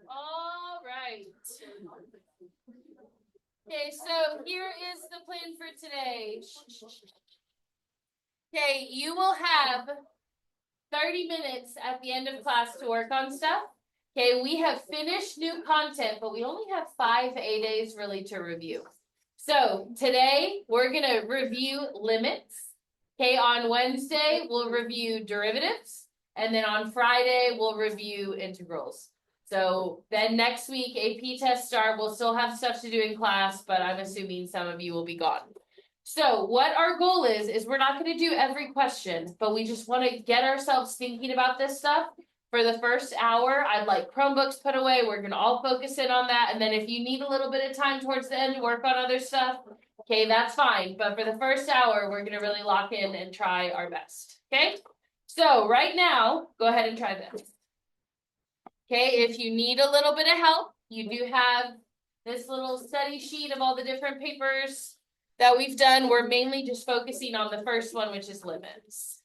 All right. Okay, so here is the plan for today. Okay, you will have 30 minutes at the end of class to work on stuff. Okay, we have finished new content, but we only have 5 A days really to review. So today we're gonna review limits. Okay, on Wednesday we'll review derivatives, and then on Friday we'll review integrals. So then next week, AP test start, we'll still have stuff to do in class, but I'm assuming some of you will be gone. So what our goal is we're not going to do every question, but we just want to get ourselves thinking about this stuff. For the first hour, I'd like Chromebooks put away. We're going to all focus in on that. And then if you need a little bit of time towards the end to work on other stuff, okay, that's fine. But for the first hour, we're going to really lock in and try our best. Okay, so right now, go ahead and try this. Okay, if you need a little bit of help, you do have this little study sheet of all the different papers that we've done. We're mainly just focusing on the first one, which is limits.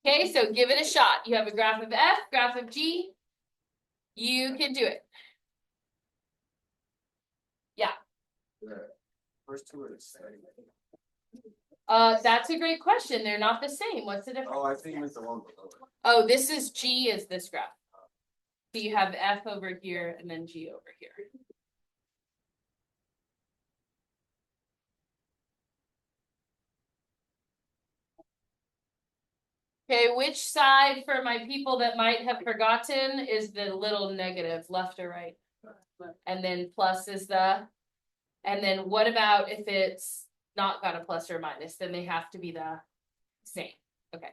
Okay, so give it a shot. You have a graph of F, graph of G. You can do it. Yeah. The first two are the same. That's a great question. They're not the same. What's the difference? Oh, I think it's the one below it. Oh, this is G is this graph. So you have F over here and then G over here. Okay, which side for my people that might have forgotten is the little negative, left or right? And then plus is the, and then what about if it's not got a plus or minus, then they have to be the same. Okay.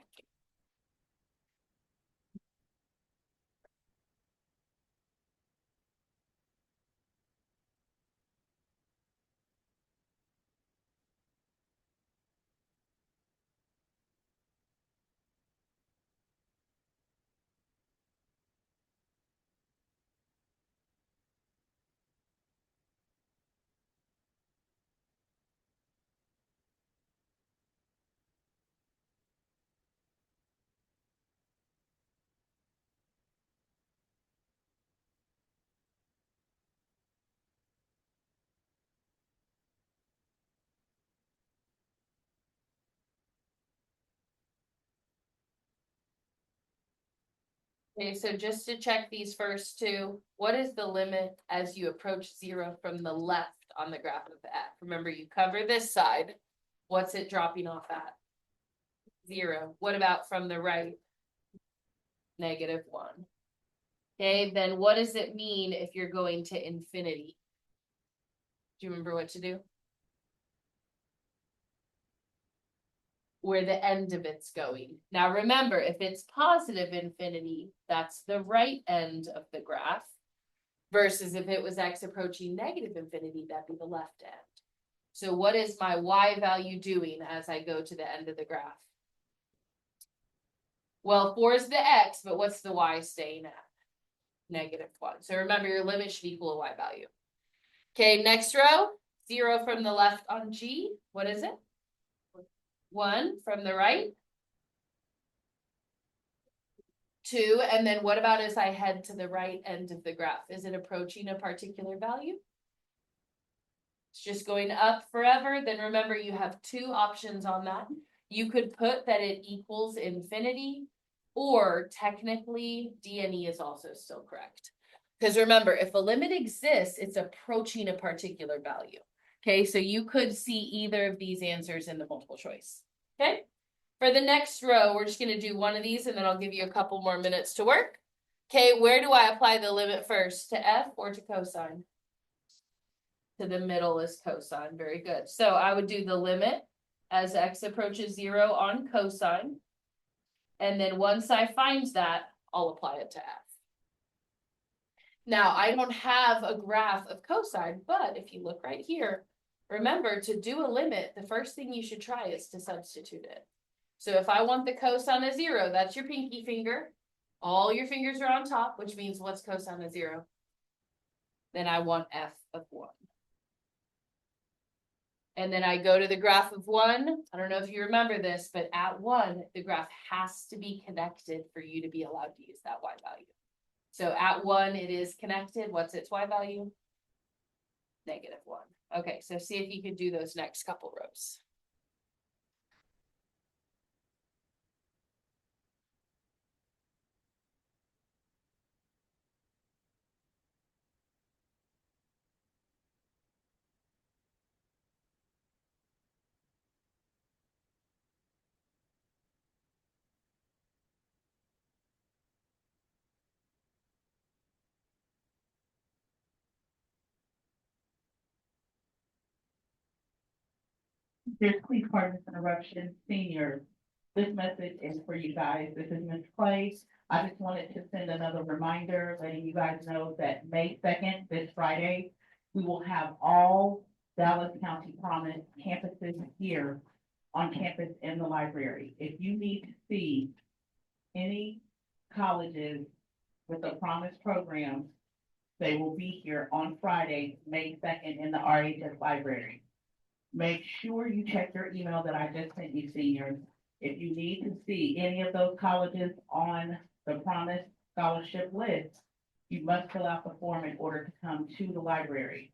Okay, so just to check these first two, what is the limit as you approach 0 from the left on the graph of F? Remember, you cover this side. What's it dropping off at? 0. What about from the right? -1. Okay, then what does it mean if you're going to infinity? Do you remember what to do? Where the end of it's going. Now remember, if it's positive infinity, that's the right end of the graph, versus if it was x approaching negative infinity, that'd be the left end. So what is my y value doing as I go to the end of the graph? Well, 4 is the x, but what's the y staying at? -1. So remember, your limit should equal a y value. Okay, next row, 0 from the left on G. What is it? 1 from the right. 2, and then what about as I head to the right end of the graph? Is it approaching a particular value? It's just going up forever. Then remember, you have 2 options on that. You could put that it equals infinity, or technically D and E is also still correct. Because remember, if a limit exists, it's approaching a particular value. Okay, so you could see either of these answers in the multiple choice. Okay, for the next row, we're just going to do one of these and then I'll give you a couple more minutes to work. Okay, where do I apply the limit first? To F or to cosine? To the middle is cosine. Very good. So I would do the limit as x approaches 0 on cosine. And then once I find that, I'll apply it to F. Now, I don't have a graph of cosine, but if you look right here, remember to do a limit, the first thing you should try is to substitute it. So if I want the cosine of 0, that's your pinky finger. All your fingers are on top, which means what's cosine of 0? Then I want f of 1. And then I go to the graph of 1. I don't know if you remember this, but at 1, the graph has to be connected for you to be allowed to use that y value. So at 1, it is connected. What's its y value? -1. Okay, so see if you can do those next couple rows. There's please pardon this interruption, seniors. This message is for you guys. This is Ms. Clay. I just wanted to send another reminder, letting you guys know that May 2nd, this Friday, we will have all Dallas County Promise campuses here on campus in the library. If you need to see any colleges with the Promise program, they will be here on Friday, May 2nd in the RHS library. Make sure you check your email that I just sent you, seniors. If you need to see any of those colleges on the Promise Scholarship list, you must fill out the form in order to come to the library.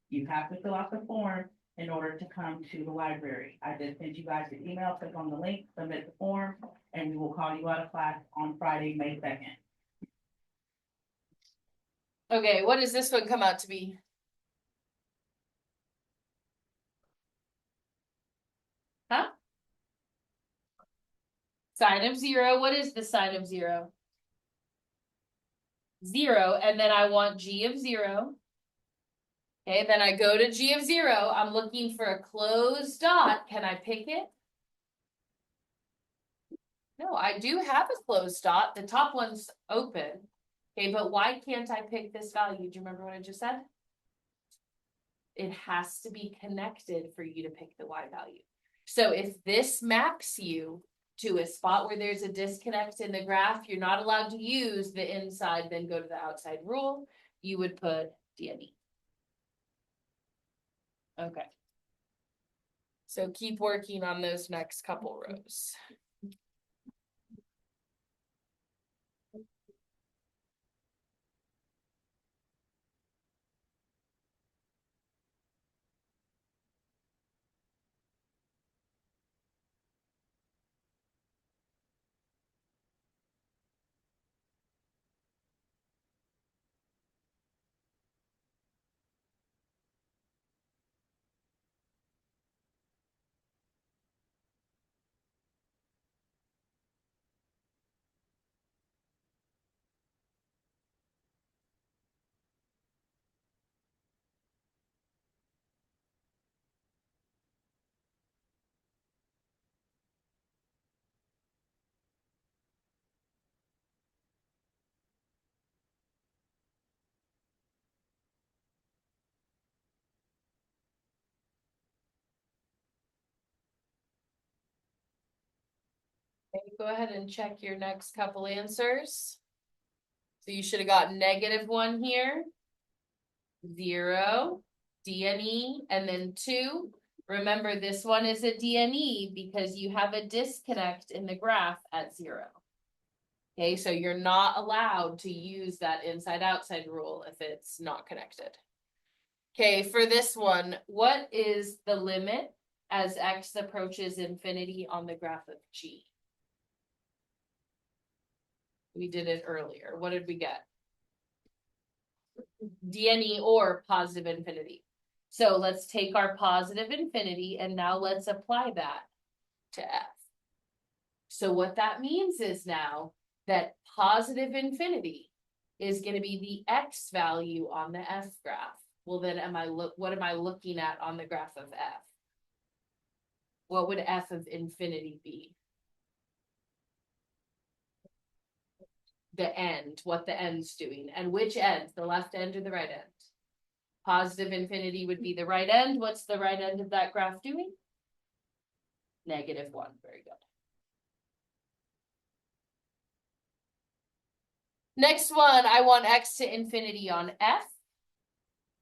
You have to fill out the form in order to come to the library. I just sent you guys an email, click on the link, submit the form, and we will call you out of class on Friday, May 2nd. Okay, what does this one come out to be? Huh? Sine of 0, what is the sine of 0? 0, and then I want g of 0. Okay, then I go to g of 0, I'm looking for a closed dot, can I pick it? No, I do have a closed dot, the top one's open. Okay, but why can't I pick this value? Do you remember what I just said? It has to be connected for you to pick the y value. So if this maps you to a spot where there's a disconnect in the graph, you're not allowed to use the inside, then go to the outside rule. You would put DNE. Okay. So keep working on those next couple rows. Okay, go ahead and check your next couple answers. So you should have got -1 here, 0, DNE, and then 2. Remember, this one is a DNE because you have a disconnect in the graph at 0. Okay, so you're not allowed to use that inside-outside rule if it's not connected. Okay, for this one, what is the limit as x approaches infinity on the graph of G? We did it earlier. What did we get? DNE or positive infinity. So let's take our positive infinity and now let's apply that to f. So what that means is now that positive infinity is going to be the x value on the f graph. Well, then what am I looking at on the graph of f? What would f of infinity be? The end, what the end's doing. And which end? The left end or the right end? Positive infinity would be the right end. What's the right end of that graph doing? -1. Very good. Next one, I want x to infinity on f.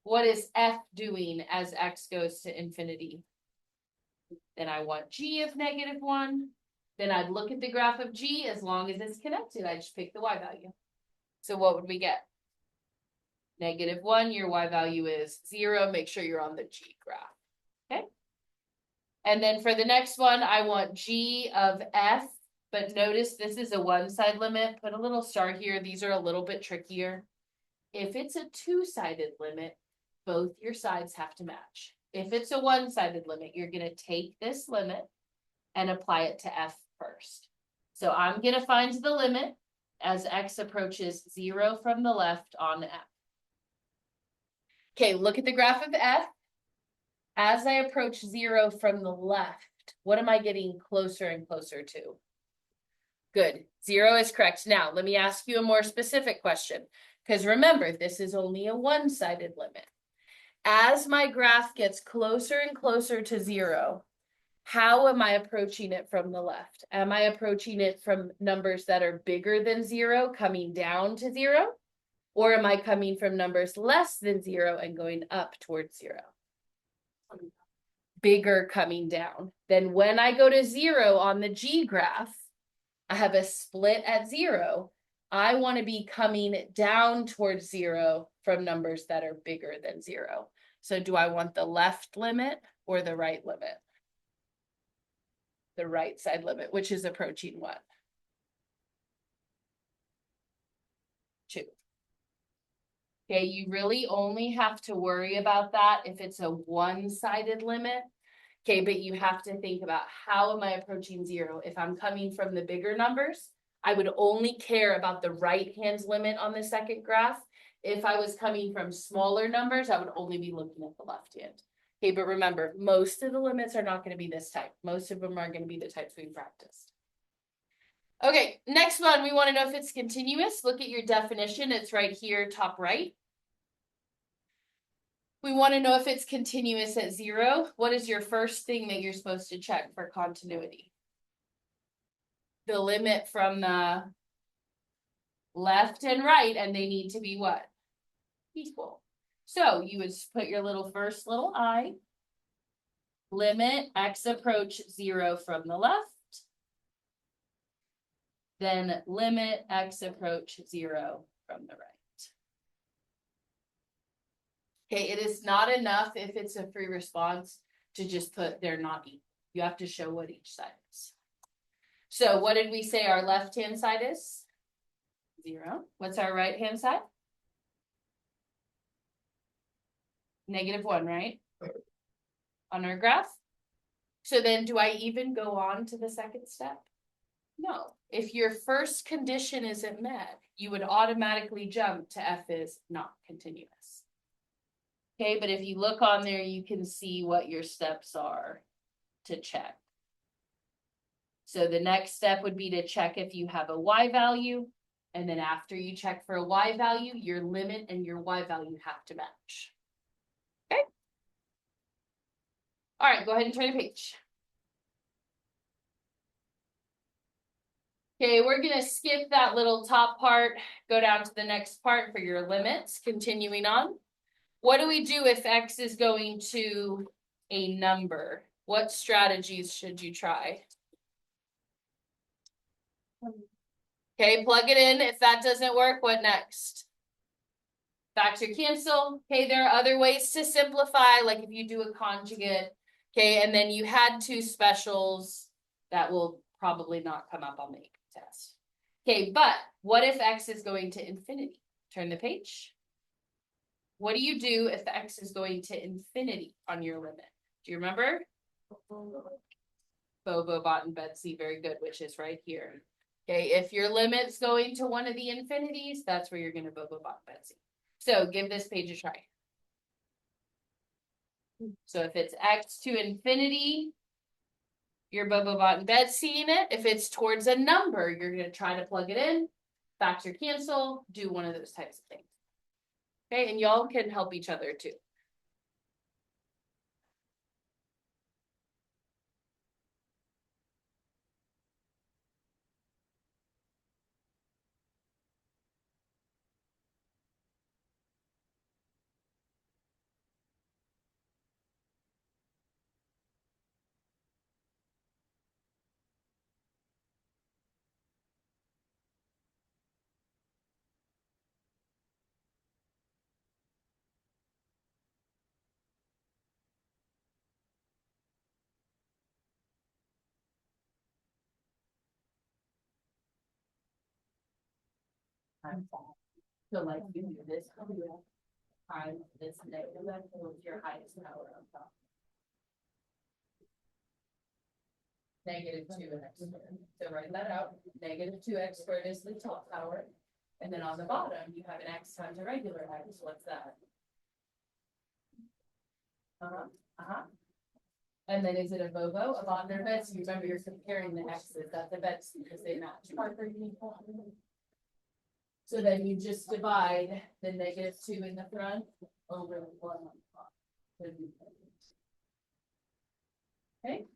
What is f doing as x goes to infinity? Then I want g of -1. Then I'd look at the graph of g. As long as it's connected, I just pick the y value. So what would we get? -1, your y value is 0. Make sure you're on the g graph. Okay. And then for the next one, I want g of f. But notice this is a one-side limit. Put a little star here. These are a little bit trickier. If it's a two-sided limit, both your sides have to match. If it's a one-sided limit, you're going to take this limit and apply it to f first. So I'm going to find the limit as x approaches 0 from the left on f. Okay, look at the graph of f. As I approach 0 from the left, what am I getting closer and closer to? Good, 0 is correct. Now, let me ask you a more specific question, because remember, this is only a one-sided limit. As my graph gets closer and closer to 0, how am I approaching it from the left? Am I approaching it from numbers that are bigger than 0, coming down to 0? Or am I coming from numbers less than 0 and going up towards 0? Bigger coming down. Then when I go to 0 on the G graph, I have a split at 0. I want to be coming down towards 0 from numbers that are bigger than 0. So do I want the left limit or the right limit? The right side limit, which is approaching what? 2. Okay, you really only have to worry about that if it's a one-sided limit. Okay, but you have to think about, how am I approaching 0? If I'm coming from the bigger numbers, I would only care about the right-hand limit on the second graph. If I was coming from smaller numbers, I would only be looking at the left hand. Okay, but remember, most of the limits are not going to be this type. Most of them are going to be the types we practiced. Okay, next one, we want to know if it's continuous. Look at your definition. It's right here, top right. We want to know if it's continuous at 0. What is your first thing that you're supposed to check for continuity? The limit from the left and right, and they need to be what? Equal. So you would put your first little I, limit x approach 0 from the left, then limit x approach 0 from the right. Okay, it is not enough if it's a free response to just put they're not equal. You have to show what each side is. So what did we say our left-hand side is? 0. What's our right-hand side? -1, right? On our graph. So then do I even go on to the second step? No. If your first condition isn't met, you would automatically jump to f is not continuous. Okay, but if you look on there, you can see what your steps are to check. So the next step would be to check if you have a y value. And then after you check for a y value, your limit and your y value have to match. Okay. All right, go ahead and turn the page. Okay, we're going to skip that little top part, go down to the next part for your limits, continuing on. What do we do if x is going to a number? What strategies should you try? Okay, plug it in. If that doesn't work, what next? Factor cancel. Okay, there are other ways to simplify, like if you do a conjugate. Okay, and then you had 2 specials that will probably not come up on the test. Okay, but what if x is going to infinity? Turn the page. What do you do if x is going to infinity on your limit? Do you remember? Bobo, Bot, and Betsy, very good, which is right here. Okay, if your limit's going to one of the infinities, that's where you're going to Bobo, Bot, and Betsy. So give this page a try. So if it's x to infinity, you're Bobo, Bot, and Betsy in it. If it's towards a number, you're going to try to plug it in, factor cancel, do one of those types of things. Okay, and y'all can help each other too. times that. So like you do this, times this negative, that was your highest power on top. Negative 2x squared. So write that out. Negative 2x squared is the top power. And then on the bottom, you have an x times a regular x. What's that? And then is it a Bobo? A Bodner Betsy? Remember, you're comparing the x's. That's a Betsy because they match. So then you just divide the negative 2 in the front over the 1 on top. Okay.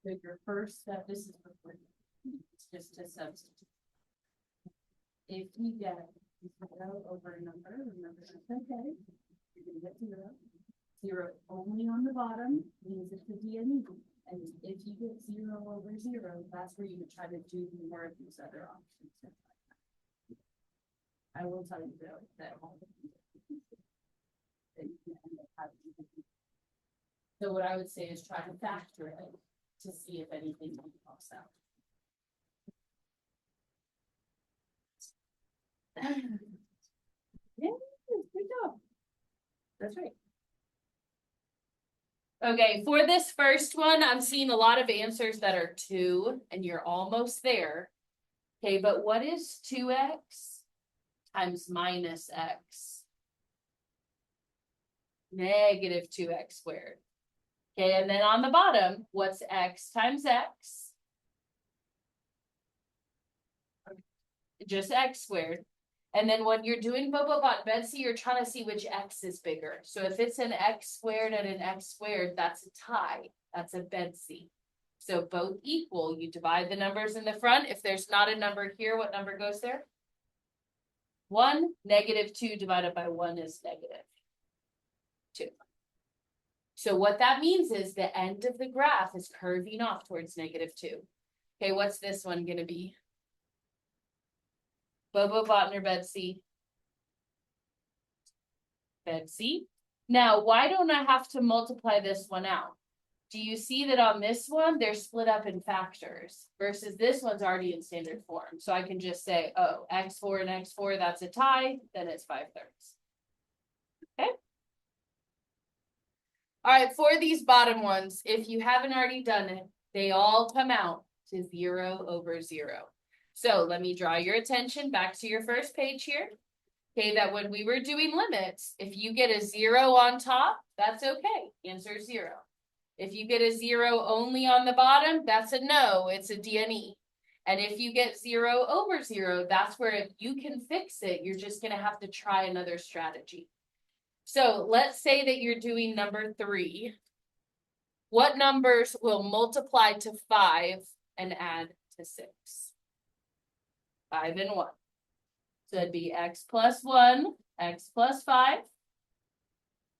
So your first step, this is before, it's just to substitute. If you get 0 over a number, remember that's okay. You're gonna get 0. 0 only on the bottom means it's a DNE. And if you get 0 over 0, that's where you would try to do more of these other options. I will tell you though, that all of these that you can end up having. So what I would say is try to factor it to see if anything pops out. Yeah, good job. That's right. Okay, for this first one, I'm seeing a lot of answers that are 2, and you're almost there. Okay, but what is 2x times minus x? Negative 2x squared. Okay, and then on the bottom, what's x times x? Just x squared. And then when you're doing Bobo Bot Betsy, you're trying to see which x is bigger. So if it's an x squared and an x squared, that's a tie. That's a Betsy. So both equal. You divide the numbers in the front. If there's not a number here, what number goes there? 1. Negative 2 divided by 1 is negative 2. So what that means is the end of the graph is curving off towards negative 2. Okay, what's this one going to be? Bobo Botner Betsy. Betsy. Now, why don't I have to multiply this one out? Do you see that on this one, they're split up in factors versus this one's already in standard form. So I can just say, oh, x4 and x4, that's a tie, then it's 5/3. Okay. All right, for these bottom ones, if you haven't already done it, they all come out to 0 over 0. So let me draw your attention back to your first page here. Okay, that when we were doing limits, if you get a 0 on top, that's okay. Answer 0. If you get a 0 only on the bottom, that's a no, it's a DNE. And if you get 0 over 0, that's where if you can fix it, you're just gonna have to try another strategy. So let's say that you're doing number 3. What numbers will multiply to 5 and add to 6? 5 and 1. So it'd be x plus 1, x plus 5.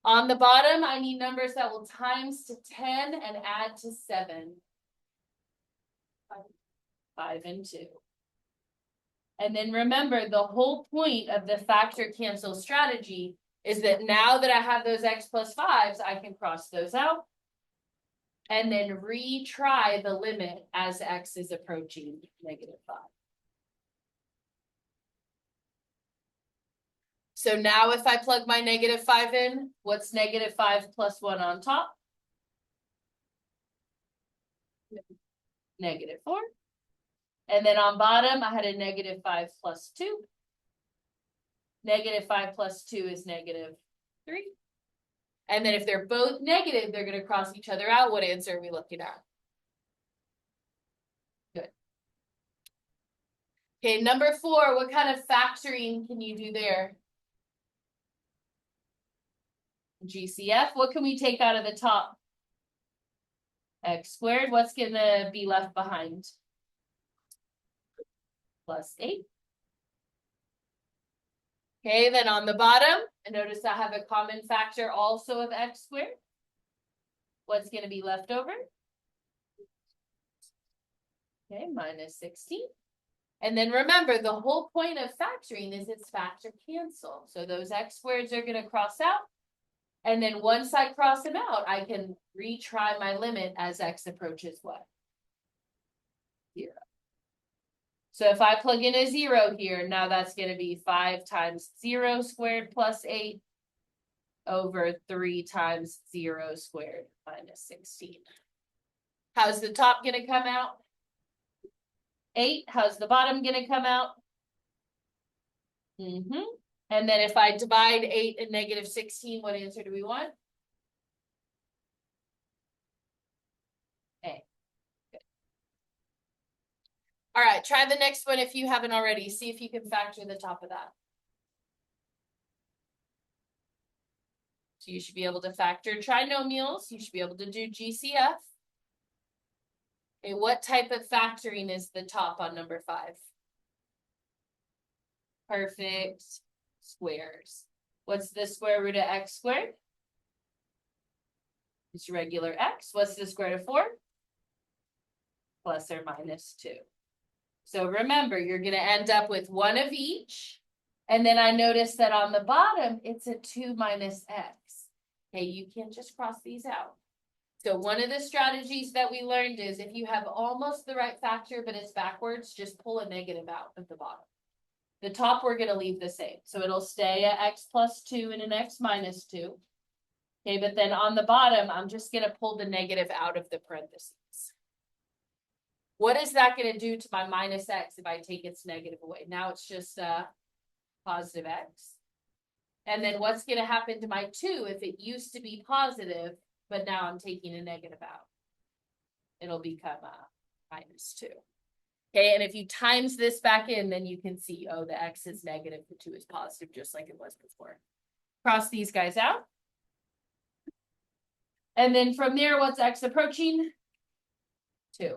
On the bottom, I need numbers that will times to 10 and add to 7. 5 and 2. And then remember, the whole point of the factor cancel strategy is that now that I have those x plus 5s, I can cross those out. And then retry the limit as x is approaching negative 5. So now if I plug my negative 5 in, what's negative 5 plus 1 on top? Negative 4. And then on bottom, I had a negative 5 plus 2. Negative 5 plus 2 is negative 3. And then if they're both negative, they're going to cross each other out. What answer are we looking at? Good. Okay, number 4, what kind of factoring can you do there? GCF, what can we take out of the top? X squared, what's going to be left behind? Plus 8. Okay, then on the bottom, and notice I have a common factor also of x squared. What's gonna be left over? Okay, minus 16. And then remember, the whole point of factoring is it's factor cancel. So those x squareds are gonna cross out. And then once I cross them out, I can retry my limit as x approaches what? 0. So if I plug in a 0 here, now that's gonna be 5 times 0 squared plus 8 over 3 times 0 squared minus 16. How's the top gonna come out? 8. How's the bottom gonna come out? And then if I divide 8 and negative 16, what answer do we want? A. Good. All right, try the next one if you haven't already. See if you can factor the top of that. So you should be able to factor trinomials. You should be able to do GCF. Okay, what type of factoring is the top on number 5? Perfect squares. What's the square root of x squared? It's regular x. What's the square root of 4? Plus or minus 2. So remember, you're going to end up with one of each. And then I noticed that on the bottom, it's a 2 minus x. Okay, you can just cross these out. So one of the strategies that we learned is if you have almost the right factor, but it's backwards, just pull a negative out of the bottom. The top we're going to leave the same. So it'll stay at x plus 2 and an x minus 2. Okay, but then on the bottom, I'm just going to pull the negative out of the parentheses. What is that going to do to my minus x if I take its negative away? Now it's just positive x. And then what's going to happen to my 2 if it used to be positive, but now I'm taking a negative out? It'll become minus 2. Okay, and if you times this back in, then you can see, oh, the x is negative, the 2 is positive, just like it was before. Cross these guys out. And then from there, what's x approaching? 2.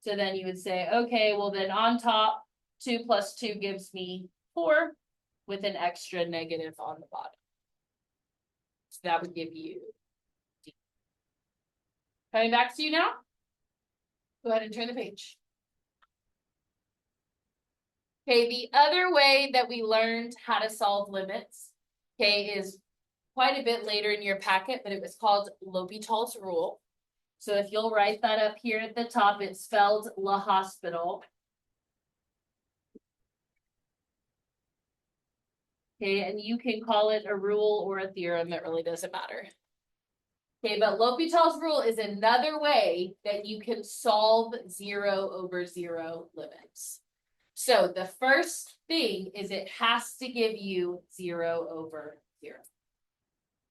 So then you would say, okay, well then on top, 2 plus 2 gives me 4 with an extra negative on the bottom. So that would give you D. Coming back to you now. Go ahead and turn the page. Okay, the other way that we learned how to solve limits, okay, is quite a bit later in your packet, but it was called L'Hopital's rule. So if you'll write that up here at the top, it's spelled L'Hospital. Okay, and you can call it a rule or a theorem, it really doesn't matter. Okay, but L'Hopital's rule is another way that you can solve 0 over 0 limits. So the first thing is it has to give you 0 over 0.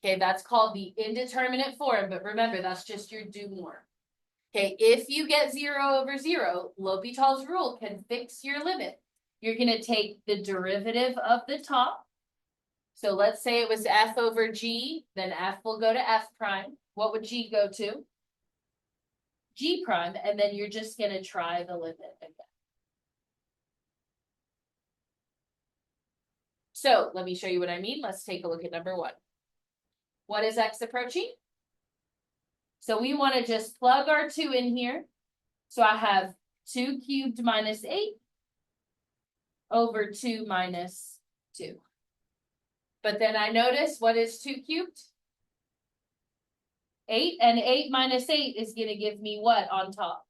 Okay, that's called the indeterminate form, but remember, that's just your do more. Okay, if you get 0 over 0, L'Hopital's rule can fix your limit. You're going to take the derivative of the top. So let's say it was f over g, then f will go to f prime. What would g go to? G prime, and then you're just going to try the limit again. So let me show you what I mean. Let's take a look at number 1. What is x approaching? So we want to just plug our 2 in here. So I have 2 cubed minus 8 over 2 minus 2. But then I notice, what is 2 cubed? 8, and 8 minus 8 is going to give me what on top?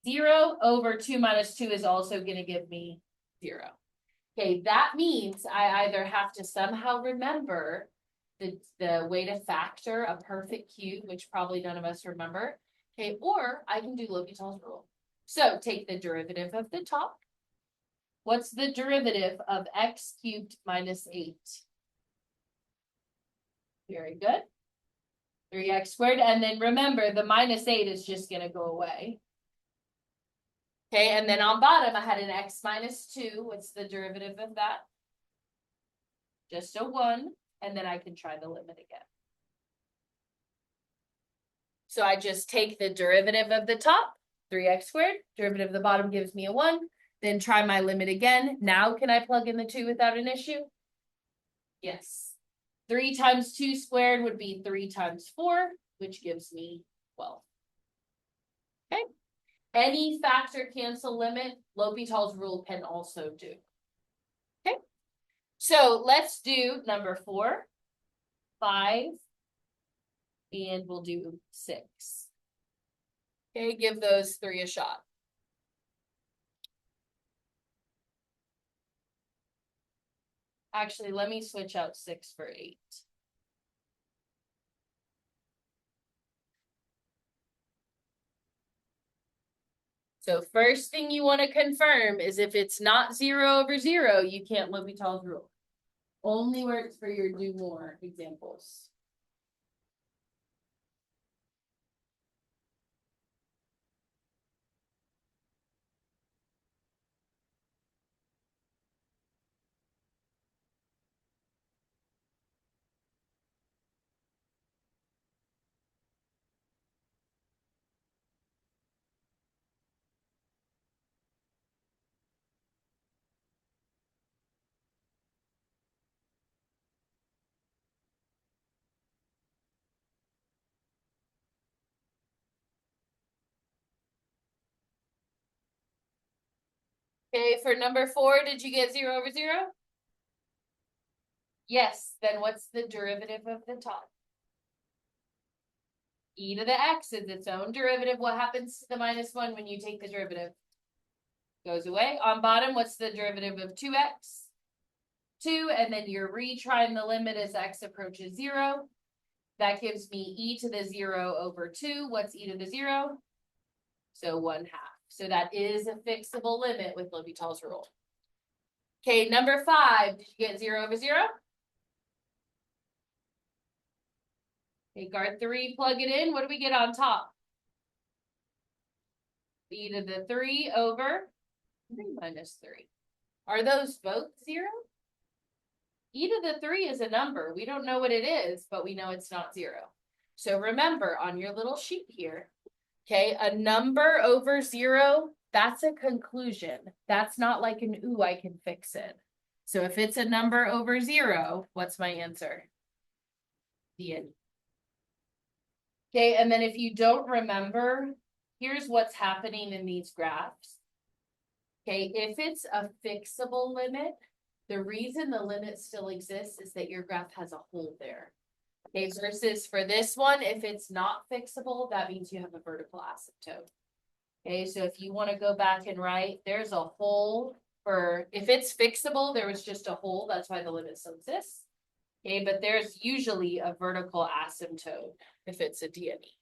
0 over 2 minus 2 is also going to give me 0. Okay, that means I either have to somehow remember the way to factor a perfect cube, which probably none of us remember, okay, or I can do L'Hopital's rule. So take the derivative of the top. What's the derivative of x cubed minus 8? Very good. 3x squared, and then remember, the minus 8 is just going to go away. Okay, and then on bottom, I had an x minus 2. What's the derivative of that? Just a 1. And then I can try the limit again. So I just take the derivative of the top, 3x squared. Derivative of the bottom gives me a 1. then try my limit again. Now can I plug in the 2 without an issue? Yes. 3 times 2 squared would be 3 times 4, which gives me 12. Okay. Any factor cancel limit, L'Hopital's rule can also do. Okay. So let's do number 4, 5, and we'll do 6. Okay, give those 3 a shot. Actually, let me switch out 6 for 8. So first thing you want to confirm is if it's not 0 over 0, you can't L'Hopital's rule. Only works for your do more examples. Okay, for number 4, did you get 0 over 0? Yes, then what's the derivative of the top? E to the x is its own derivative. What happens to the -1 when you take the derivative? Goes away. On bottom, what's the derivative of 2x? 2, and then you're retrying the limit as x approaches 0. That gives me e to the 0 over 2. What's e to the 0? So 1/2. So that is a fixable limit with L'Hopital's rule. Okay, number 5, did you get 0 over 0? Okay, guard 3, plug it in. What do we get on top? E to the 3 over 3 minus 3. Are those both 0? E to the 3 is a number. We don't know what it is, but we know it's not 0. So remember on your little sheet here, okay, a number over 0, that's a conclusion. That's not like an ooh, I can fix it. So if it's a number over 0, what's my answer? The end. Okay, and then if you don't remember, here's what's happening in these graphs. Okay, if it's a fixable limit, the reason the limit still exists is that your graph has a hole there. Okay, versus for this one, if it's not fixable, that means you have a vertical asymptote. Okay, so if you want to go back and write, there's a hole for, if it's fixable, there was just a hole, that's why the limit still exists. Okay, but there's usually a vertical asymptote if it's a DME.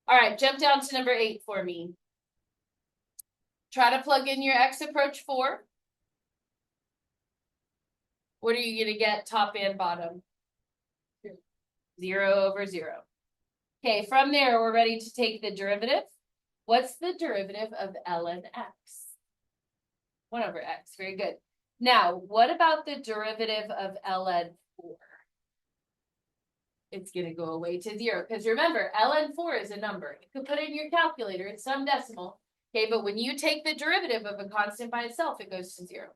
All right, jump down to number 8 for me. Try to plug in your x approach 4. What are you going to get top and bottom? 0 over 0. Okay, from there, we're ready to take the derivative. What's the derivative of ln x? 1 over x, very good. Now, what about the derivative of ln 4? It's going to go away to 0, because remember, ln 4 is a number. You could put it in your calculator, it's some decimal. Okay, but when you take the derivative of a constant by itself, it goes to 0.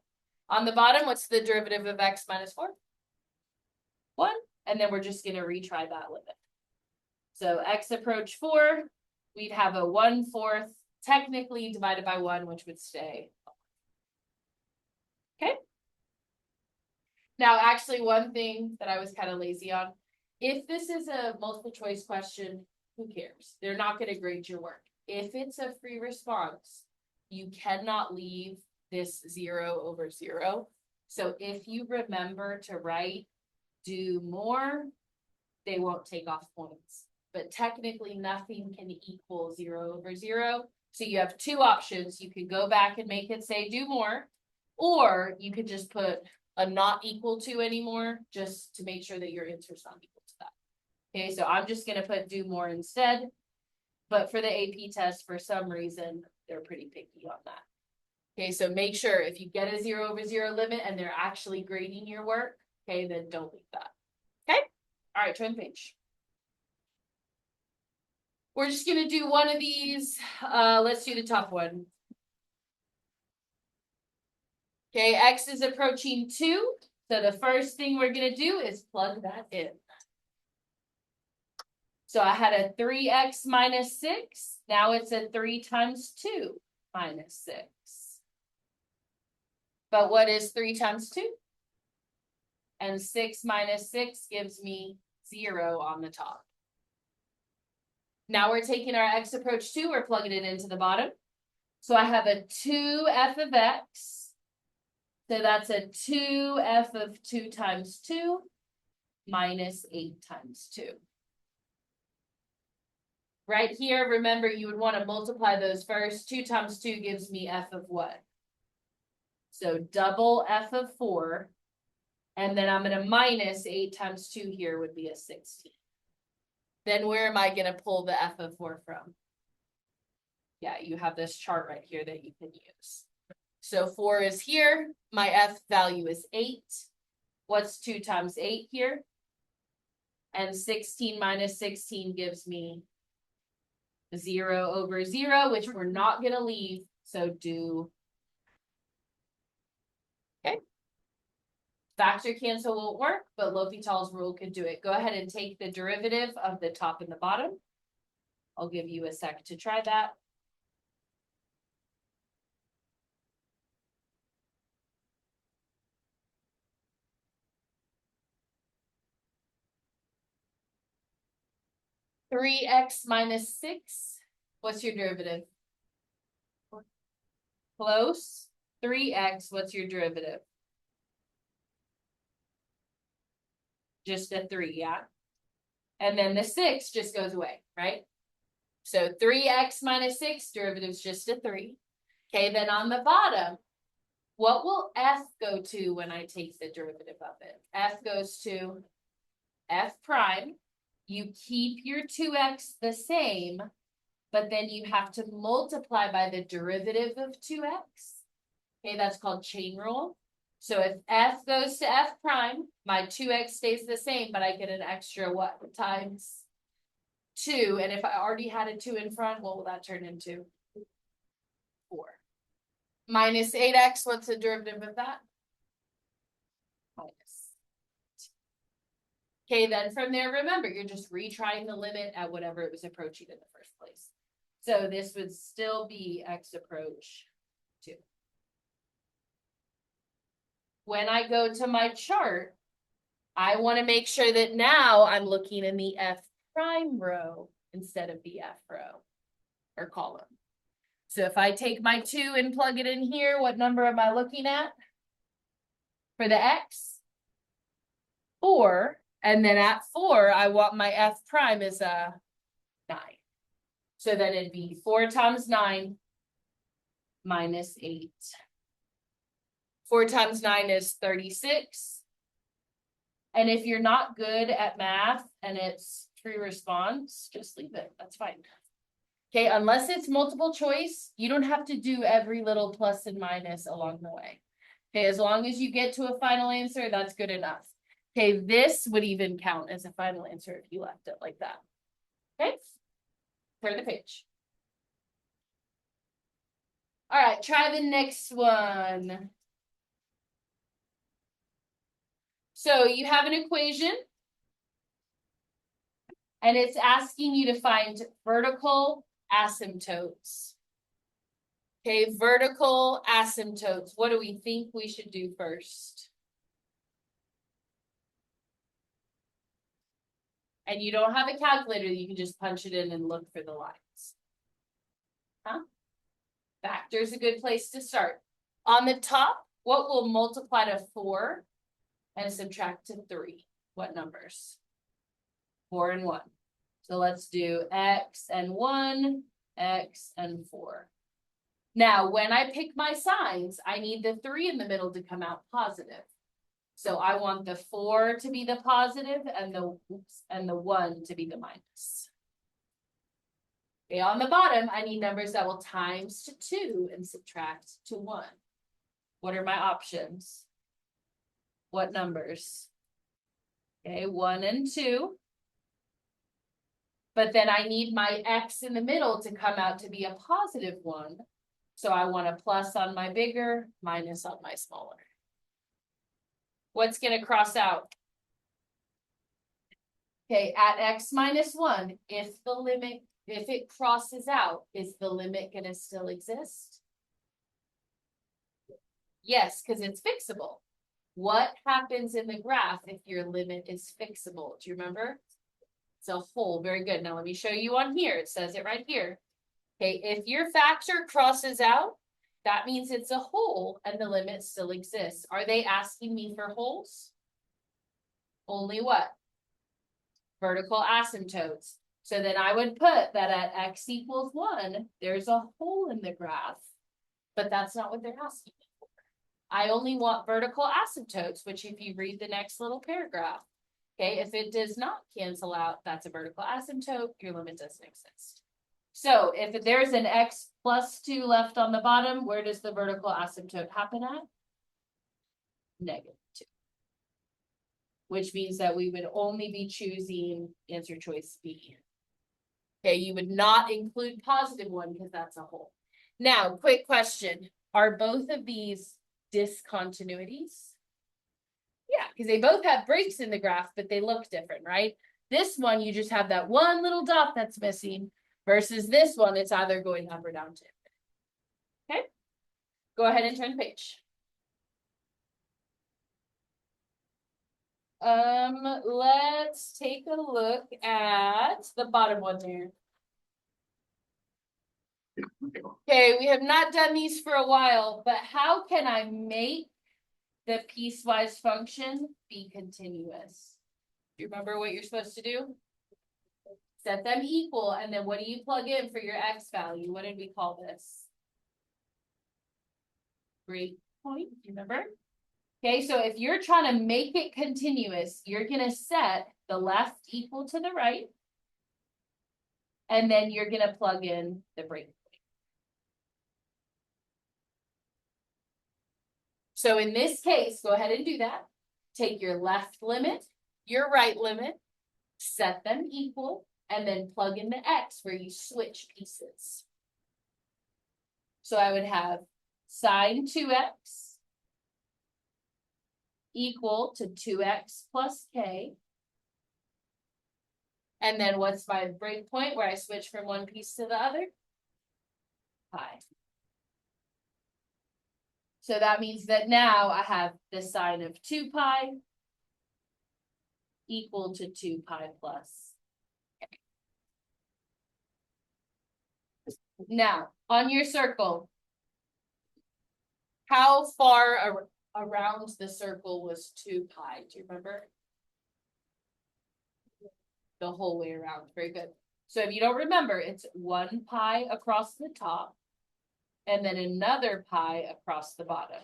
On the bottom, what's the derivative of x minus 4? 1, and then we're just going to retry that limit. So x approach 4, we'd have a 1/4 technically divided by 1, which would stay. Okay. Now, actually, one thing that I was kind of lazy on, if this is a multiple choice question, who cares? They're not going to grade your work. If it's a free response, you cannot leave this 0 over 0. So if you remember to write do more, they won't take off points. But technically nothing can equal 0 over 0. So you have 2 options. You could go back and make it say do more, or you could just put a not equal to anymore, just to make sure that your answer is not equal to that. Okay, so I'm just going to put do more instead. But for the AP test, for some reason, they're pretty picky on that. Okay, so make sure if you get a 0 over 0 limit and they're actually grading your work, okay, then don't leave that. Okay, all right, turn the page. We're just gonna do one of these. Let's do the top one. Okay, x is approaching 2, so the first thing we're gonna do is plug that in. So I had a 3x minus 6, now it's a 3 times 2 minus 6. But what is 3 times 2? And 6 minus 6 gives me 0 on the top. Now we're taking our x approach 2, we're plugging it into the bottom. So I have a 2f of x. So that's a 2f of 2 times 2 minus 8 times 2. Right here, remember, you would want to multiply those first. 2 times 2 gives me f of what? So double f of 4. And then I'm going to minus 8 times 2 here would be a 16. Then where am I going to pull the f of 4 from? Yeah, you have this chart right here that you can use. So 4 is here. My f value is 8. What's 2 times 8 here? And 16 minus 16 gives me 0 over 0, which we're not going to leave. So do. Okay. Factor cancel won't work, but L'Hopital's rule could do it. Go ahead and take the derivative of the top and the bottom. I'll give you a sec to try that. Three x minus 6. What's your derivative? Close. 3x, what's your derivative? Just a 3, yeah? And then the 6 just goes away, right? So 3x minus 6, derivative's just a 3. Okay, then on the bottom, what will f go to when I take the derivative of it? F goes to f prime. You keep your 2x the same, but then you have to multiply by the derivative of 2x. Okay, that's called chain rule. So if f goes to f prime, my 2x stays the same, but I get an extra what? Times 2. And if I already had a 2 in front, what will that turn into? 4. Minus 8x, what's the derivative of that? Minus. Okay, then from there, remember, you're just retrying the limit at whatever it was approaching in the first place. So this would still be x approach 2. When I go to my chart, I want to make sure that now I'm looking in the f prime row instead of the f row or column. So if I take my 2 and plug it in here, what number am I looking at? For the x? 4. And then at 4, I want my f prime is a 9. So then it'd be 4 times 9 minus 8. 4 times 9 is 36. And if you're not good at math and it's true response, just leave it. That's fine. Okay, unless it's multiple choice, you don't have to do every little plus and minus along the way. Okay, as long as you get to a final answer, that's good enough. Okay, this would even count as a final answer if you left it like that. Okay, turn the page. All right, try the next one. So you have an equation, and it's asking you to find vertical asymptotes. Okay, vertical asymptotes. What do we think we should do first? And you don't have a calculator, you can just punch it in and look for the lines. Huh? Factor's a good place to start. On the top, what will multiply to 4 and subtract to 3? What numbers? 4 and 1. So let's do x and 1, x and 4. Now, when I pick my signs, I need the 3 in the middle to come out positive. So I want the 4 to be the positive and the 1 to be the minus. Okay, on the bottom, I need numbers that will times to 2 and subtract to 1. What are my options? What numbers? Okay, 1 and 2. But then I need my x in the middle to come out to be a positive 1. So I want a plus on my bigger, minus on my smaller. What's gonna cross out? Okay, at x minus 1, if it crosses out, is the limit gonna still exist? Yes, because it's fixable. What happens in the graph if your limit is fixable? Do you remember? It's a hole. Very good. Now let me show you on here. It says it right here. Okay, if your factor crosses out, that means it's a hole and the limit still exists. Are they asking me for holes? Only what? Vertical asymptotes. So then I would put that at x equals 1, there's a hole in the graph. But that's not what they're asking me for. I only want vertical asymptotes, which if you read the next little paragraph, okay, if it does not cancel out, that's a vertical asymptote, your limit doesn't exist. So if there's an x plus 2 left on the bottom, where does the vertical asymptote happen at? -2. Which means that we would only be choosing answer choice B. Okay, you would not include +1 because that's a hole. Now, quick question. Are both of these discontinuities? Yeah, because they both have breaks in the graph, but they look different, right? This one, you just have that one little dot that's missing, versus this one, it's either going up or down to. Okay, go ahead and turn the page. Let's take a look at the bottom one there. Okay, we have not done these for a while, but how can I make the piecewise function be continuous? Do you remember what you're supposed to do? Set them equal, and then what do you plug in for your x value? What did we call this? Break point, do you remember? Okay, so if you're trying to make it continuous, you're gonna set the left equal to the right, and then you're gonna plug in the break point. So in this case, go ahead and do that. Take your left limit, your right limit, set them equal, and then plug in the x where you switch pieces. So I would have sine 2x equal to 2x plus k. And then what's my break point where I switch from one piece to the other? Pi. So that means that now I have the sine of 2 pi equal to 2 pi plus k. Now, on your circle, how far around the circle was 2 pi? Do you remember? The whole way around. Very good. So if you don't remember, it's 1 pi across the top and then another pi across the bottom,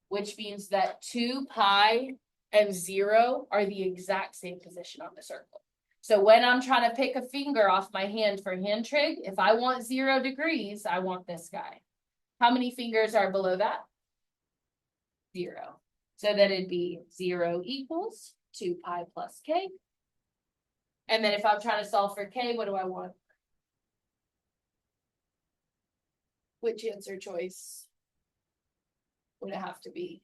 which means that 2 pi and 0 are the exact same position on the circle. So when I'm trying to pick a finger off my hand for hand trig, if I want 0 degrees, I want this guy. How many fingers are below that? 0. So that it'd be 0 equals 2 pi plus k. And then if I'm trying to solve for k, what do I want? Which answer choice would it have to be?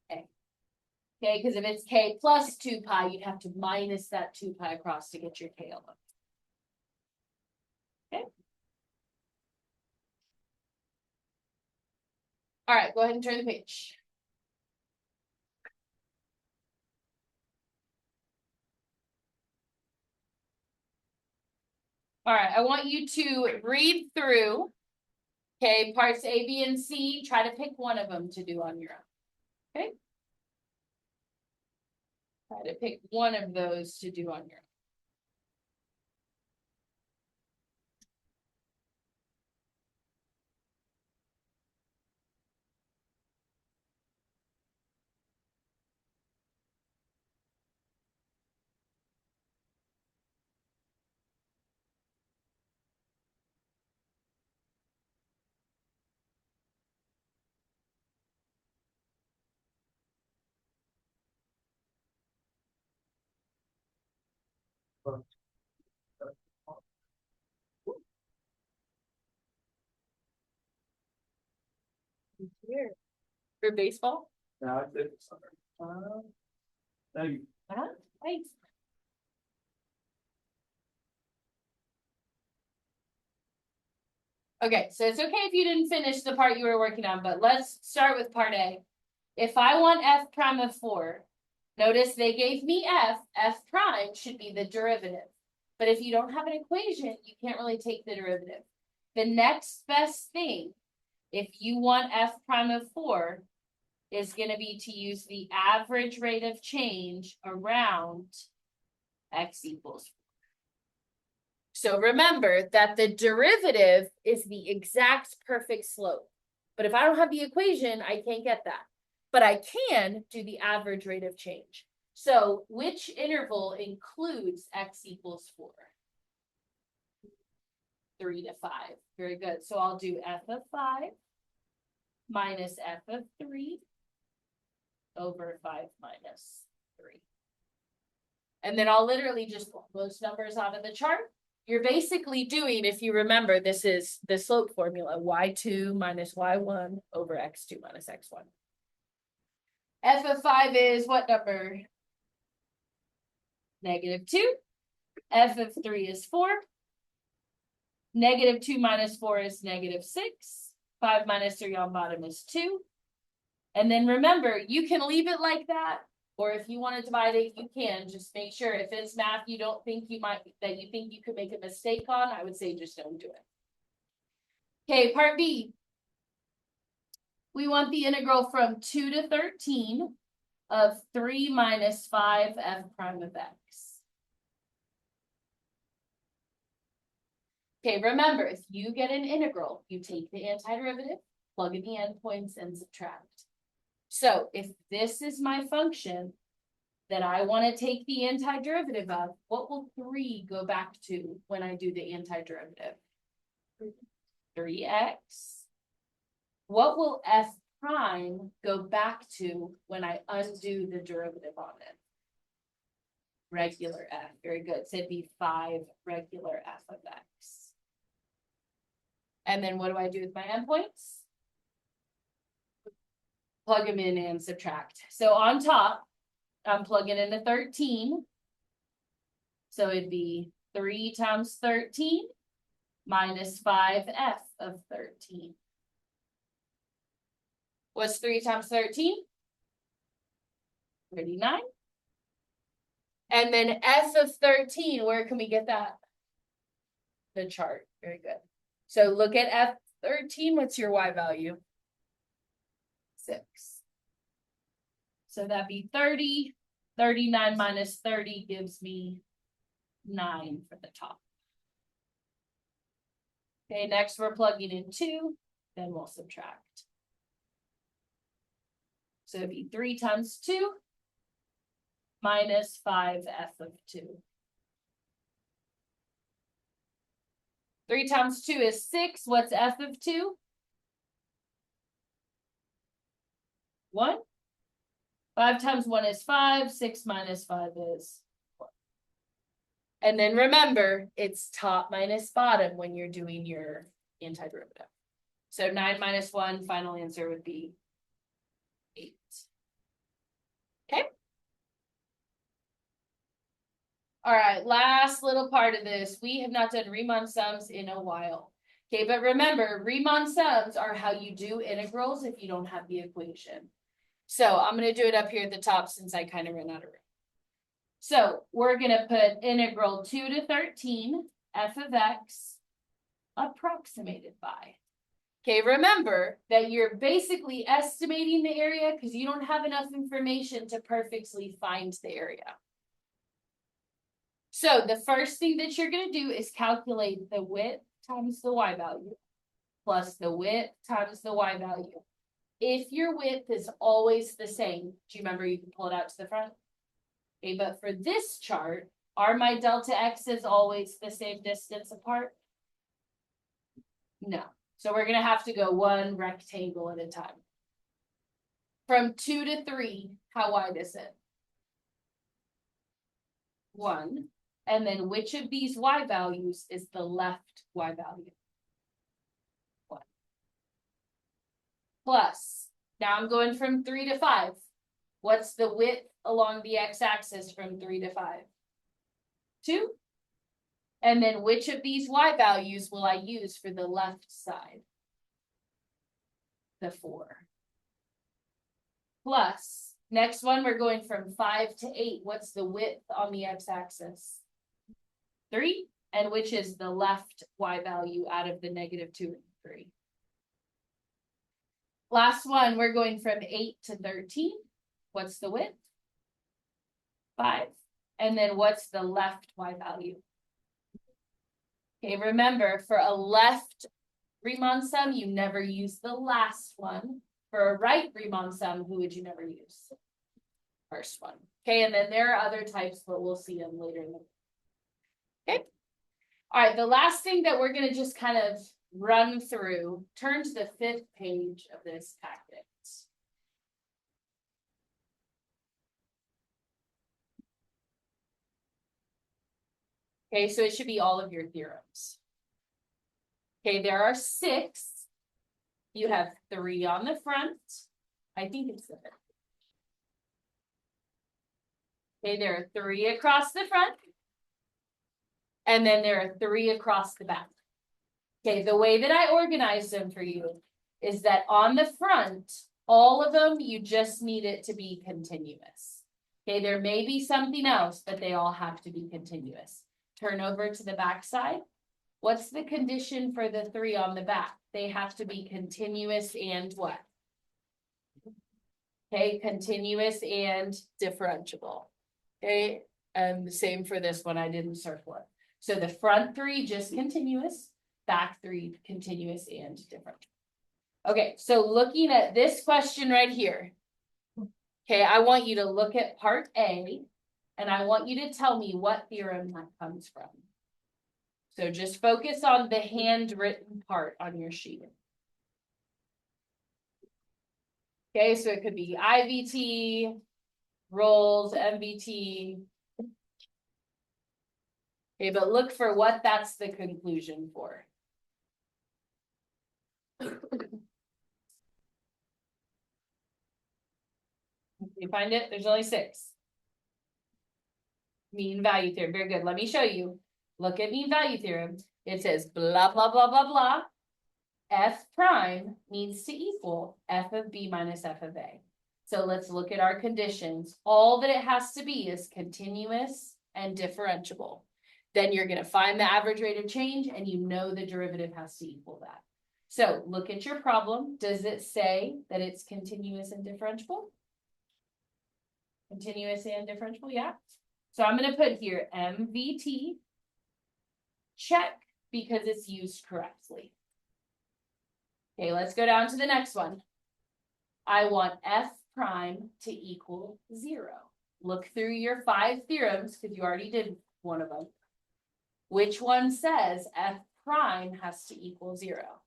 K. Okay, because if it's k plus 2 pi, you'd have to minus that 2 pi across to get your k alone. Okay. All right, go ahead and turn the page. All right, I want you to read through, okay, parts A, B, and C. Try to pick one of them to do on your own, okay? Try to pick one of those to do on your own. For baseball? No, I did. No, you. Thanks. Okay, so it's okay if you didn't finish the part you were working on, but let's start with part A. If I want f prime of 4, notice they gave me f prime should be the derivative. But if you don't have an equation, you can't really take the derivative. The next best thing, if you want f prime of 4, is going to be to use the average rate of change around x equals 4. So remember that the derivative is the exact perfect slope. But if I don't have the equation, I can't get that. But I can do the average rate of change. So which interval includes x equals 4? 3 to 5. Very good. So I'll do f of 5 minus f of 3 over 5 minus 3. And then I'll literally just pull those numbers out of the chart. You're basically doing, if you remember, this is the slope formula, y2 minus y1 over x2 minus x1. F of 5 is what number? -2. F of 3 is 4. -2 minus 4 is -6. 5 minus 3 on bottom is 2. And then remember, you can leave it like that, or if you want to divide it, you can. Just make sure if it's math you don't think you think you could make a mistake on, I would say just don't do it. Okay, part B. We want the integral from 2 to 13 of 3 minus 5 f prime of x. Okay, remember, if you get an integral, you take the antiderivative, plug in the endpoints, and subtract. So if this is my function that I want to take the antiderivative of, what will 3 go back to when I do the antiderivative? 3x. What will f prime go back to when I undo the derivative on it? Regular f. Very good. So it'd be 5 regular f of x. And then what do I do with my endpoints? Plug them in and subtract. So on top, I'm plugging in the 13. So it'd be 3 times 13 minus 5f of 13. What's 3 times 13? 39. And then f of 13, where can we get that? The chart. Very good. So look at f13. What's your y value? 6. So that'd be 30. 39 minus 30 gives me 9 for the top. Okay, next we're plugging in 2, then we'll subtract. So it'd be 3 times 2 minus 5f of 2. 3 times 2 is 6. What's f of 2? 1. 5 times 1 is 5. 6 minus 5 is 4. And then remember, it's top minus bottom when you're doing your antiderivative. So 9 minus 1, final answer would be 8. Okay. All right, last little part of this. We have not done Riemann sums in a while. Okay, but remember, Riemann sums are how you do integrals if you don't have the equation. So I'm going to do it up here at the top since I kind of ran out of room. So we're going to put integral 2 to 13 f of x approximated by. Okay, remember that you're basically estimating the area because you don't have enough information to perfectly find the area. So the first thing that you're going to do is calculate the width times the y value plus the width times the y value. If your width is always the same, do you remember you can pull it out to the front? Okay, but for this chart, are my delta x's always the same distance apart? No. So we're going to have to go one rectangle at a time. From 2 to 3, how wide is it? 1. And then which of these y values is the left y value? 1. Plus, Now I'm going from 3 to 5. What's the width along the x-axis from 3 to 5? 2. And then which of these y values will I use for the left side? The 4. Plus, next one, we're going from 5 to 8. What's the width on the x-axis? 3. And which is the left y value out of the -2 and 3? Last one, we're going from 8 to 13. What's the width? 5. And then what's the left y value? Okay, remember, for a left Riemann sum, you never use the last one. For a right Riemann sum, who would you never use? First one. Okay, and then there are other types, but we'll see them later in the. Okay. All right, the last thing that we're going to just kind of run through, turn to the 5th page of this packet. Okay, so it should be all of your theorems. Okay, there are 6. You have 3 on the front. I think it's 7. Okay, there are 3 across the front. And then there are 3 across the back. Okay, the way that I organized them for you is that on the front, all of them, you just need it to be continuous. Okay, there may be something else, but they all have to be continuous. Turn over to the back side. What's the condition for the 3 on the back? They have to be continuous and what? Okay, continuous and differentiable. Okay, and the same for this one, I didn't circle it. So the front 3 just continuous, back 3 continuous and differentiable. Okay, so looking at this question right here. Okay, I want you to look at part A, and I want you to tell me what theorem that comes from. So just focus on the handwritten part on your sheet. Okay, so it could be IVT, Rolls, MVT. Okay, but look for what that's the conclusion for. You find it? There's only 6. Mean value theorem. Very good. Let me show you. Look at mean value theorem. It says blah, blah, blah, blah, blah. F prime needs to equal f of b minus f of a. So let's look at our conditions. All that it has to be is continuous and differentiable. Then you're going to find the average rate of change, and you know the derivative has to equal that. So look at your problem. Does it say that it's continuous and differentiable? Continuous and differentiable, yeah. So I'm going to put here MVT, check, because it's used correctly. Okay, let's go down to the next one. I want f prime to equal 0. Look through your 5 theorems, because you already did one of them. Which one says f prime has to equal 0?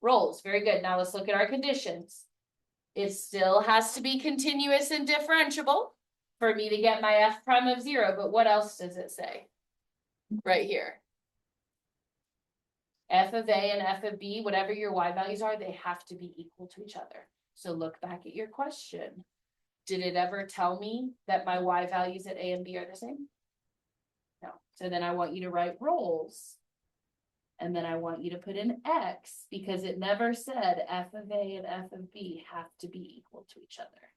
Rolls, very good. Now let's look at our conditions. It still has to be continuous and differentiable for me to get my f prime of 0, but what else does it say? Right here. F of A and F of B, whatever your y values are, they have to be equal to each other. So look back at your question. Did it ever tell me that my y values at A and B are the same? No. So then I want you to write Rolls. And then I want you to put in X, because it never said F of A and F of B have to be equal to each other.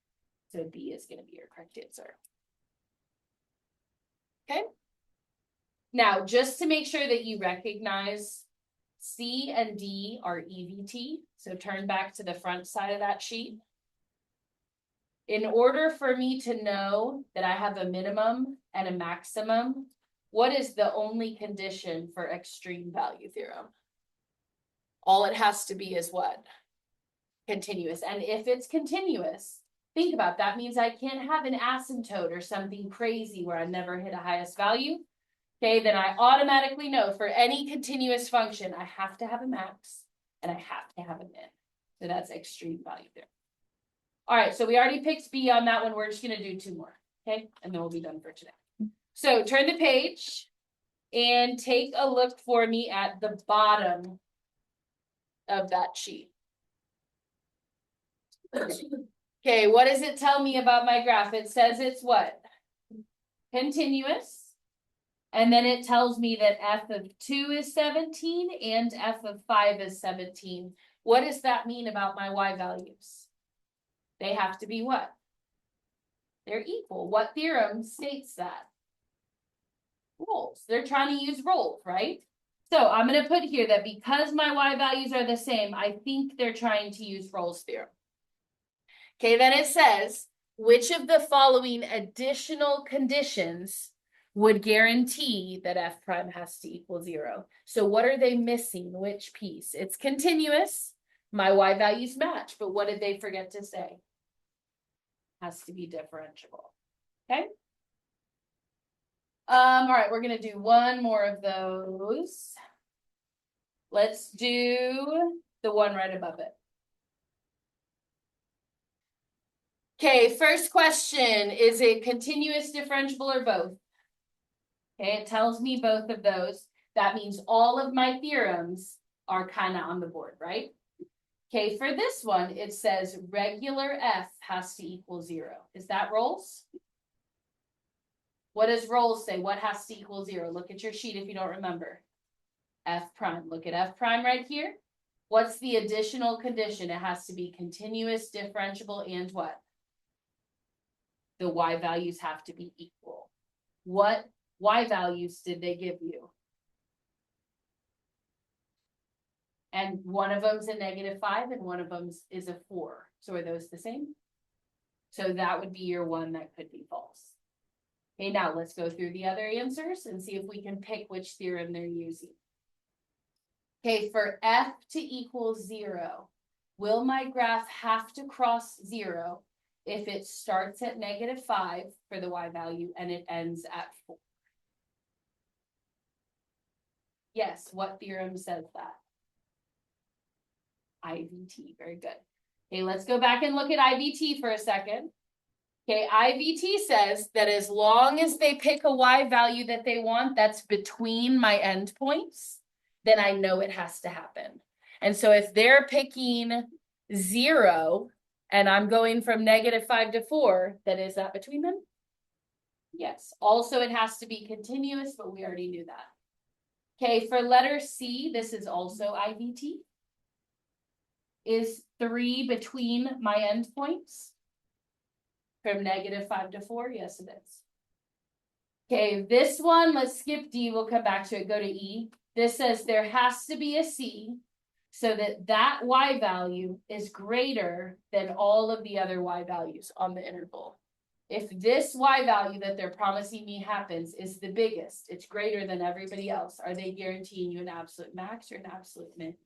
So B is going to be your correct answer. Okay. Now, just to make sure that you recognize C and D are EVT. So turn back to the front side of that sheet. In order for me to know that I have a minimum and a maximum, what is the only condition for extreme value theorem? All it has to be is what? Continuous. And if it's continuous, think about that means I can't have an asymptote or something crazy where I never hit a highest value. Okay, then I automatically know for any continuous function, I have to have a max and I have to have a min. So that's extreme value theorem. All right, so we already picked B on that one. We're just going to do 2 more. Okay, and then we'll be done for today. So turn the page and take a look for me at the bottom of that sheet. Okay, what does it tell me about my graph? It says it's what? Continuous. And then it tells me that f of 2 is 17 and f of 5 is 17. What does that mean about my y values? They have to be what? They're equal. What theorem states that? Rolls. They're trying to use rolls, right? So I'm going to put here that because my y values are the same, I think they're trying to use Rolle's theorem. Okay, then it says, which of the following additional conditions would guarantee that f prime has to equal 0? So what are they missing? Which piece? It's continuous. My y values match, but what did they forget to say? Has to be differentiable. Okay. All right, we're gonna do one more of those. Let's do the one right above it. Okay, first question, is it continuous, differentiable, or both? Okay, it tells me both of those. That means all of my theorems are kind of on the board, right? Okay, for this one, it says regular f has to equal 0. Is that Rolle's? What does Rolle's say? What has to equal 0? Look at your sheet if you don't remember. F prime. Look at f prime right here. What's the additional condition? It has to be continuous, differentiable, and what? The y values have to be equal. What y values did they give you? And one of them's a -5 and one of them is a 4. So are those the same? So that would be your one that could be false. Okay, now let's go through the other answers and see if we can pick which theorem they're using. Okay, for f to equal 0, will my graph have to cross 0 if it starts at -5 for the y value and it ends at 4? Yes, what theorem says that? IVT, very good. Okay, let's go back and look at IVT for a second. Okay, IVT says that as long as they pick a y value that they want that's between my endpoints, then I know it has to happen. And so if they're picking 0 and I'm going from -5 to 4, then is that between them? Yes. Also, it has to be continuous, but we already knew that. Okay, for letter C, this is also IVT. Is 3 between my endpoints? From -5 to 4? Yes, it is. Okay, this one, let's skip D, we'll come back to it, go to E. This says there has to be a C so that that y value is greater than all of the other y values on the interval. If this y value that they're promising me happens is the biggest, it's greater than everybody else, are they guaranteeing you an absolute max or an absolute min?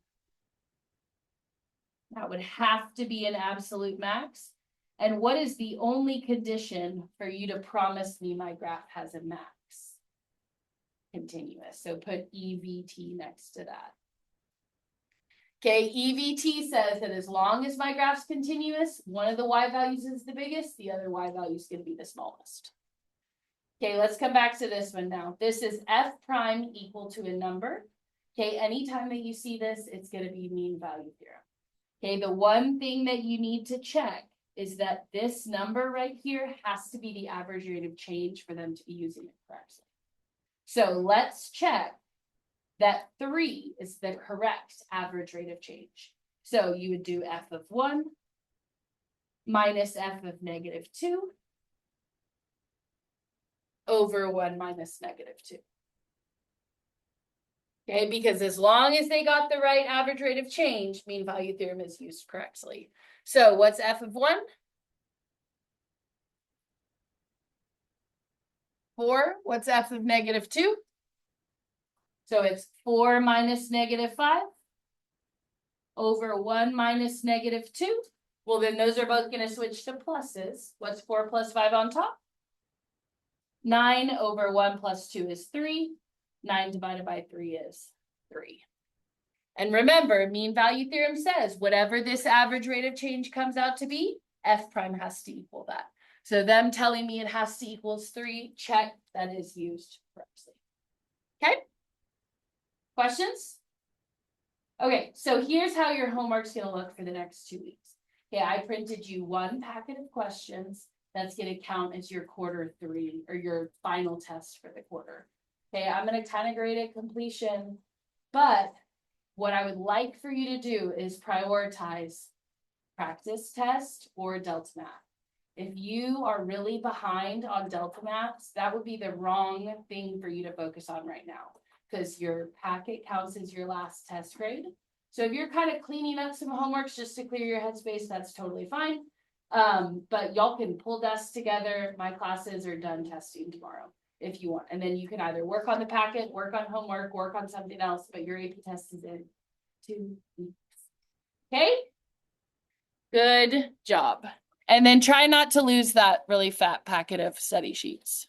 That would have to be an absolute max. And what is the only condition for you to promise me my graph has a max? Continuous. So put EVT next to that. Okay, EVT says that as long as my graph's continuous, one of the y values is the biggest, the other y value is going to be the smallest. Okay, let's come back to this one now. This is f prime equal to a number. Okay, anytime that you see this, it's going to be mean value theorem. Okay, the one thing that you need to check is that this number right here has to be the average rate of change for them to be using it correctly. So let's check that 3 is the correct average rate of change. So you would do f of 1 minus f of -2 over 1 minus -2. Okay, because as long as they got the right average rate of change, mean value theorem is used correctly. So what's f of 1? 4. What's f of -2? So it's 4 minus -5 over 1 minus -2. Well, then those are both going to switch to pluses. What's 4 plus 5 on top? 9 over 1 plus 2 is 3. 9 divided by 3 is 3. And remember, mean value theorem says whatever this average rate of change comes out to be, f prime has to equal that. So them telling me it has to equal 3, check, that is used correctly. Okay? Questions? Okay, so here's how your homework's going to look for the next 2 weeks. Okay, I printed you one packet of questions. That's gonna count as your quarter three or your final test for the quarter. Okay, I'm gonna kind of grade it completion, but what I would like for you to do is prioritize practice test or Delta Math. If you are really behind on Delta Maths, that would be the wrong thing for you to focus on right now. Because your packet counts as your last test grade. So if you're kind of cleaning up some homeworks just to clear your headspace, that's totally fine. But y'all can pull desks together. My classes are done testing tomorrow if you want. And then you can either work on the packet, work on homework, work on something else, but your AP test is in 2 weeks. Okay? Good job. And then try not to lose that really fat packet of study sheets.